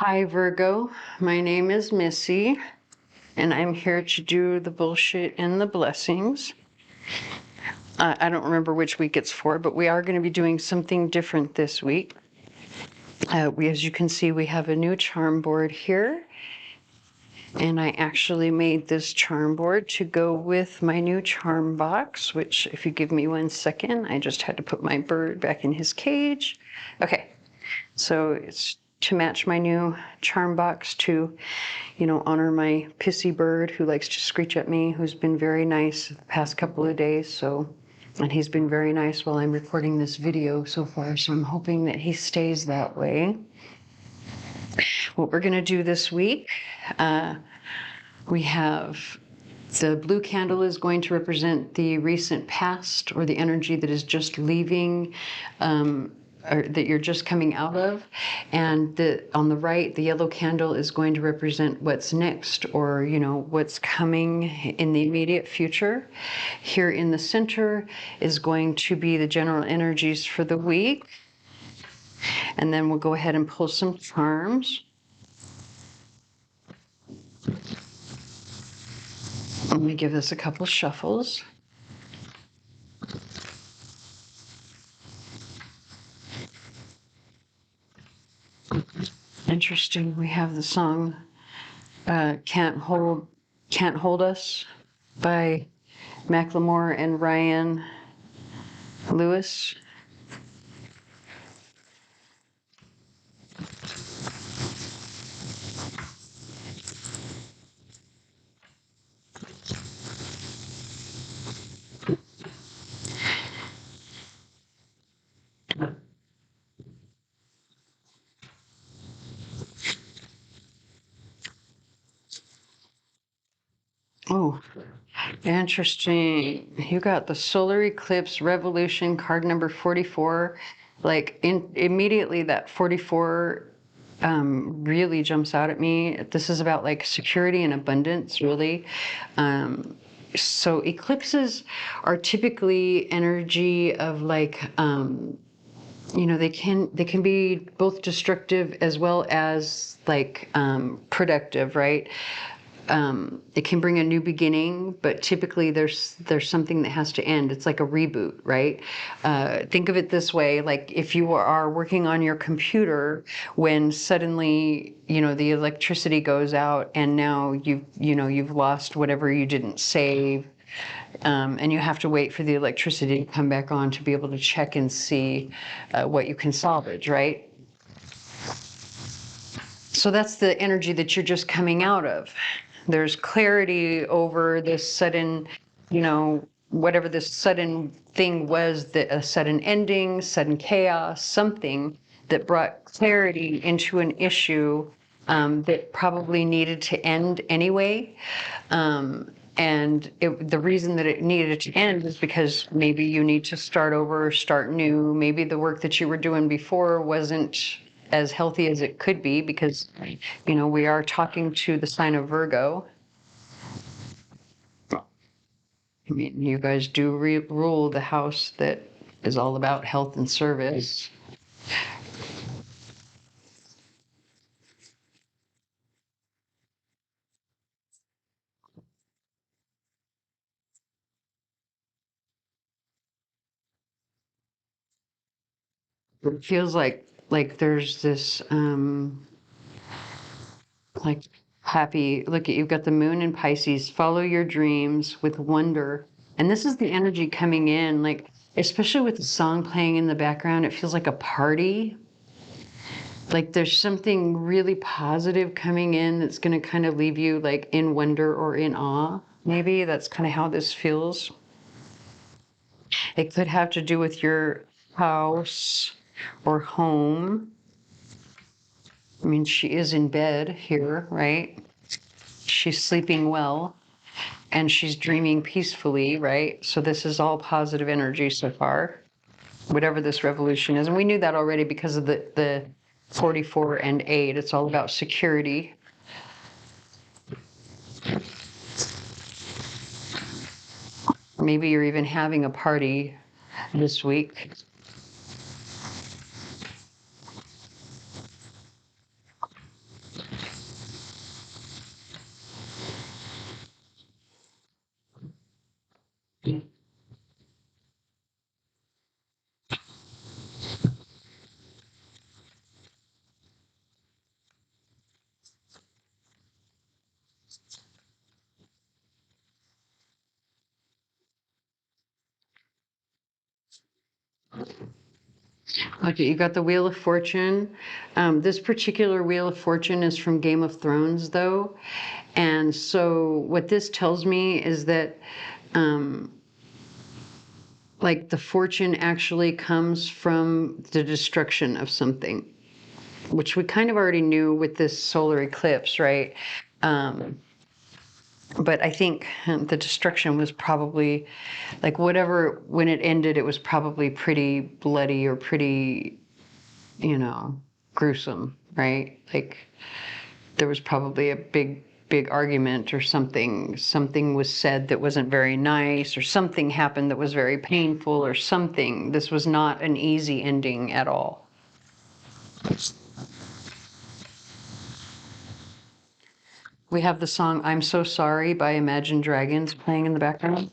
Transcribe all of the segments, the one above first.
Hi, Virgo. My name is Missy, and I'm here to do the bullshit and the blessings. I don't remember which week it's for, but we are going to be doing something different this week. As you can see, we have a new charm board here, and I actually made this charm board to go with my new charm box, which, if you give me 1 second, I just had to put my bird back in his cage. Okay, so it's to match my new charm box to, honor my pissy bird who likes to screech at me, who's been very nice the past couple of days. And he's been very nice while I'm recording this video so far, so I'm hoping that he stays that way. What we're going to do this week, we have the blue candle is going to represent the recent past, or the energy that is just leaving, or that you're just coming out of. And on the right, the yellow candle is going to represent what's next, or what's coming in the immediate future. Here in the center is going to be the general energies for the week. And then we'll go ahead and pull some charms. Let me give this a couple shuffles. Interesting. We have the song Can't Hold Us by Macklemore and Ryan Lewis. Oh, interesting. You got the solar eclipse revolution card number 44. Immediately that 44 really jumps out at me. This is about like security and abundance, really. So eclipses are typically energy of like, they can be both destructive as well as like productive, right? It can bring a new beginning, but typically there's something that has to end. It's like a reboot, right? Think of it this way: like if you are working on your computer, when suddenly the electricity goes out, and now you've lost whatever you didn't save, and you have to wait for the electricity to come back on to be able to check and see what you can salvage, right? So that's the energy that you're just coming out of. There's clarity over this sudden, whatever this sudden thing was, that a sudden ending, sudden chaos, something that brought clarity into an issue that probably needed to end anyway. And the reason that it needed to end is because maybe you need to start over, start new. Maybe the work that you were doing before wasn't as healthy as it could be, because we are talking to the sign of Virgo. I mean, you guys do rule the house that is all about health and service. It feels like there's this like happy look at, you've got the moon in Pisces. Follow your dreams with wonder. And this is the energy coming in, like especially with the song playing in the background, it feels like a party. Like there's something really positive coming in that's going to kind of leave you like in wonder or in awe. Maybe that's kind of how this feels. It could have to do with your house or home. I mean, she is in bed here, right? She's sleeping well and she's dreaming peacefully, right? So this is all positive energy so far, whatever this revolution is. And we knew that already because of the 44 and 8. It's all about security. Maybe you're even having a party this week. Okay, you got the Wheel of Fortune. This particular Wheel of Fortune is from Game of Thrones, though. And so what this tells me is that like the fortune actually comes from the destruction of something, which we kind of already knew with this solar eclipse, right? But I think the destruction was probably like whatever, when it ended, it was probably pretty bloody or pretty, gruesome, right? Like there was probably a big argument or something. Something was said that wasn't very nice, or something happened that was very painful, or something. This was not an easy ending at all. We have the song I'm So Sorry by Imagine Dragons playing in the background.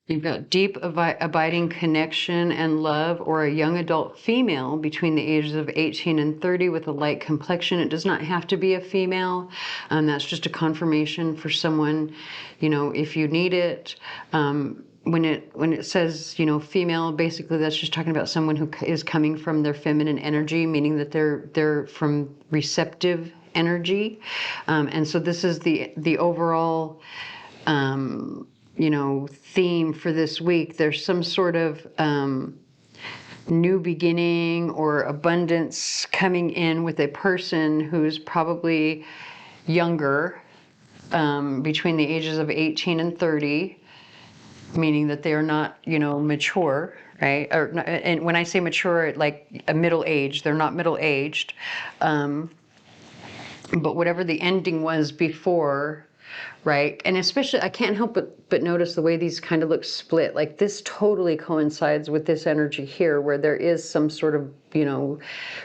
You've got deep, abiding connection and love, or a young adult female between the ages of 18 and 30 with a light complexion. It does not have to be a female. That's just a confirmation for someone, if you need it. When it says, female, basically that's just talking about someone who is coming from their feminine energy, meaning that they're from receptive energy. And so this is the overall theme for this week. There's some sort of new beginning or abundance coming in with a person who's probably younger, between the ages of 18 and 30, meaning that they are not, mature, right? And when I say mature, like a middle age, they're not middle aged. But whatever the ending was before, right? And especially, I can't help but notice the way these kind of look split. Like this totally coincides with this energy here, where there is some sort of,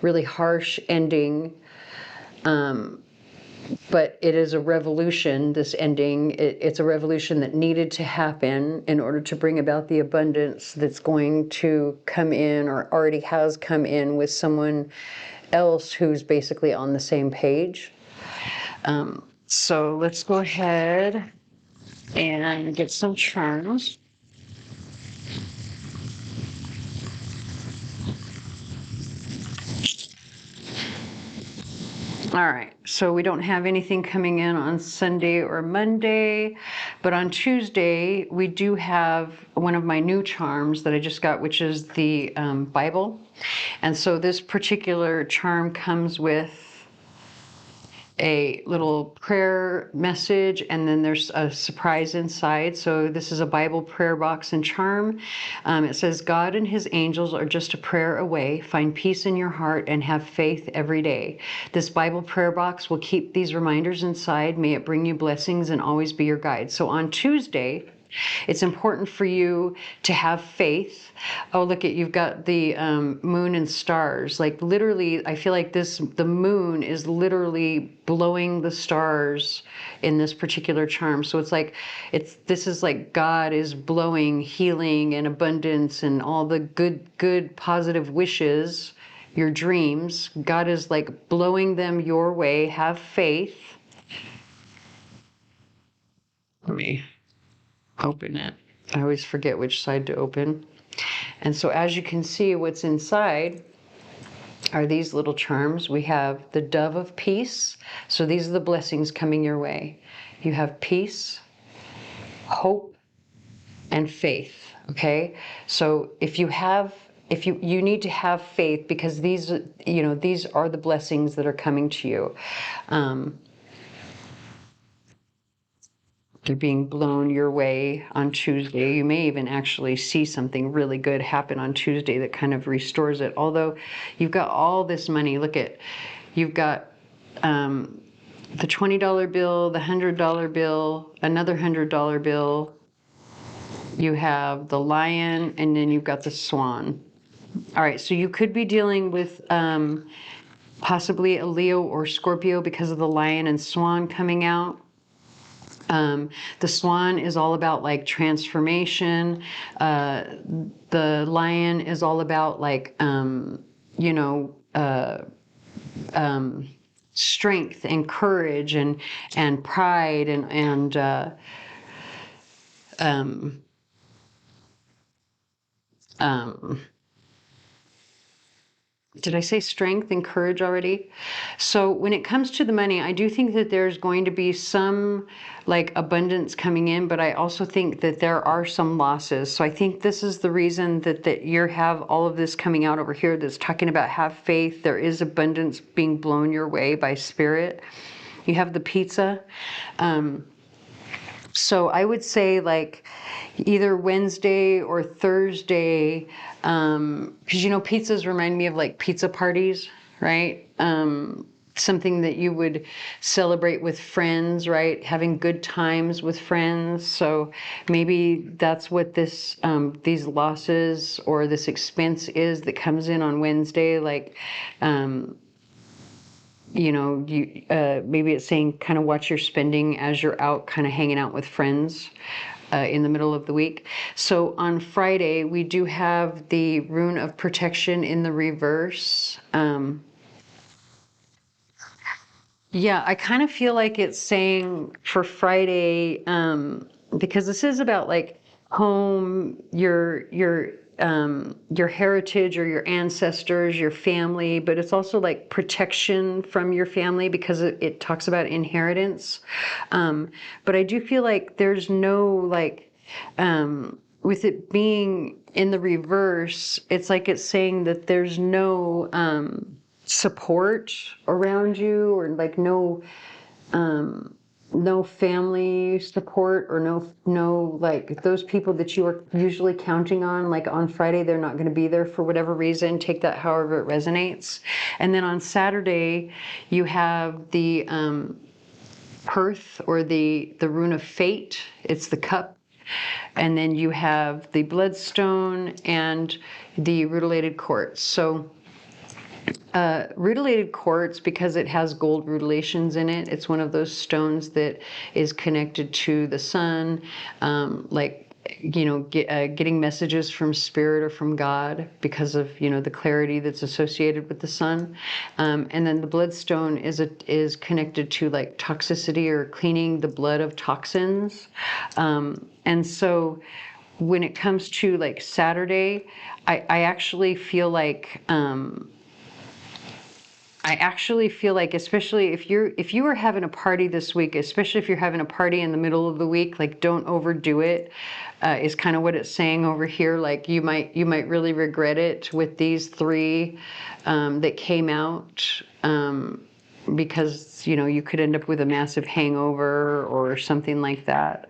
really harsh ending. But it is a revolution, this ending. It's a revolution that needed to happen in order to bring about the abundance that's going to come in, or already has come in, with someone else who's basically on the same page. So let's go ahead and get some charms. All right, so we don't have anything coming in on Sunday or Monday, but on Tuesday we do have one of my new charms that I just got, which is the Bible. And so this particular charm comes with a little prayer message, and then there's a surprise inside. So this is a Bible prayer box and charm. It says, God and his angels are just a prayer away. Find peace in your heart and have faith every day. This Bible prayer box will keep these reminders inside. May it bring you blessings and always be your guide. So on Tuesday, it's important for you to have faith. Oh, look at, you've got the moon and stars. Like literally, I feel like the moon is literally blowing the stars in this particular charm. So this is like God is blowing healing and abundance and all the good positive wishes, your dreams. God is like blowing them your way. Have faith. Let me open it. I always forget which side to open. And so as you can see, what's inside are these little charms. We have the dove of peace. So these are the blessings coming your way. You have peace, hope, and faith. Okay? So if you need to have faith, because these are the blessings that are coming to you. They're being blown your way on Tuesday. You may even actually see something really good happen on Tuesday that kind of restores it. Although you've got all this money. You've got the $20 bill, the $100 bill, another $100 bill. You have the lion, and then you've got the swan. All right, so you could be dealing with possibly a Leo or Scorpio because of the lion and swan coming out. The swan is all about like transformation. The lion is all about like, you know, strength and courage and pride um, um, did I say strength and courage already? So when it comes to the money, I do think that there's going to be some like abundance coming in, but I also think that there are some losses. So I think this is the reason that you have all of this coming out over here that's talking about have faith. There is abundance being blown your way by spirit. You have the pizza. So I would say like either Wednesday or Thursday, because you know, pizzas remind me of like pizza parties, right? Something that you would celebrate with friends, right? Having good times with friends. So maybe that's what this, these losses or this expense is that comes in on Wednesday, like, you know, you maybe it's saying kind of watch your spending as you're out kind of hanging out with friends in the middle of the week. So on Friday, we do have the rune of protection in the reverse. Yeah, I kind of feel like it's saying for Friday, because this is about like home, your heritage or your ancestors, your family, but it's also like protection from your family because it talks about inheritance. But I do feel like there's no like, with it being in the reverse, it's like it's saying that there's no support around you or like no family support or no like those people that you are usually counting on, like on Friday they're not going to be there for whatever reason. Take that however it resonates. And then on Saturday you have the Perth or the rune of fate. It's the cup. And then you have the bloodstone and the rutilated quartz. So rutilated quartz, because it has gold rutilations in it, it's one of those stones that is connected to the sun, like, you know, getting messages from spirit or from God because of, you know, the clarity that's associated with the sun. And then the bloodstone is connected to like toxicity or cleaning the blood of toxins. And so when it comes to like Saturday, I actually feel like, especially if you are having a party this week, especially if you're having a party in the middle of the week, like don't overdo it, is kind of what it's saying over here. Like you might really regret it with these three that came out, because you know you could end up with a massive hangover or something like that.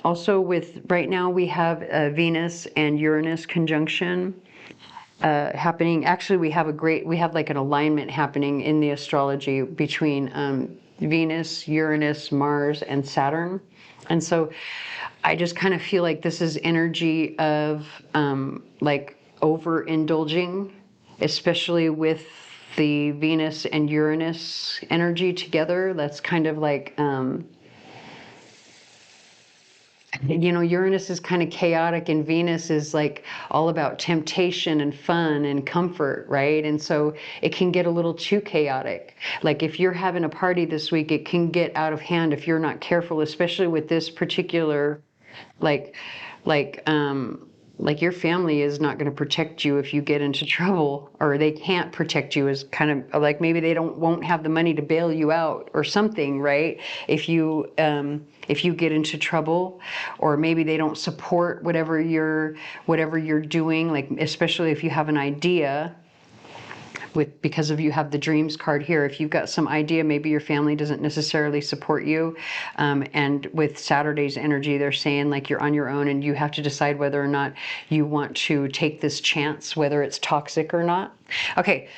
Also with right now we have Venus and Uranus conjunction happening. Actually, we have like an alignment happening in the astrology between Venus, Uranus, Mars, and Saturn. And so I just kind of feel like this is energy of like overindulging, especially with the Venus and Uranus energy together. That's kind of like, you know, Uranus is kind of chaotic and Venus is like all about temptation and fun and comfort, right? And so it can get a little too chaotic. Like if you're having a party this week, it can get out of hand if you're not careful, especially with this particular, like, like, like your family is not going to protect you if you get into trouble, or they can't protect you, is kind of like maybe they won't have the money to bail you out or something, right? If you get into trouble, or maybe they don't support whatever you're doing, like especially if you have an idea. Because of you have the dreams card here, if you've got some idea, maybe your family doesn't necessarily support you. And with Saturday's energy, they're saying like you're on your own and you have to decide whether or not you want to take this chance, whether it's toxic or not. Okay,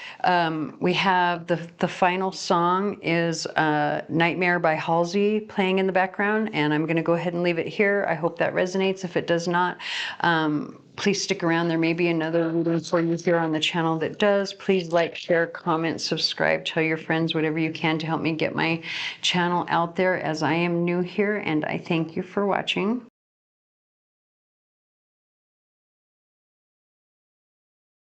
we have the final song is Nightmare by Halsey playing in the background, and I'm going to go ahead and leave it here. I hope that resonates. If it does not, please stick around. There may be another reading for you here on the channel that does. Please like, share, comment, subscribe, tell your friends, whatever you can to help me get my channel out there, as I am new here, and I thank you for watching.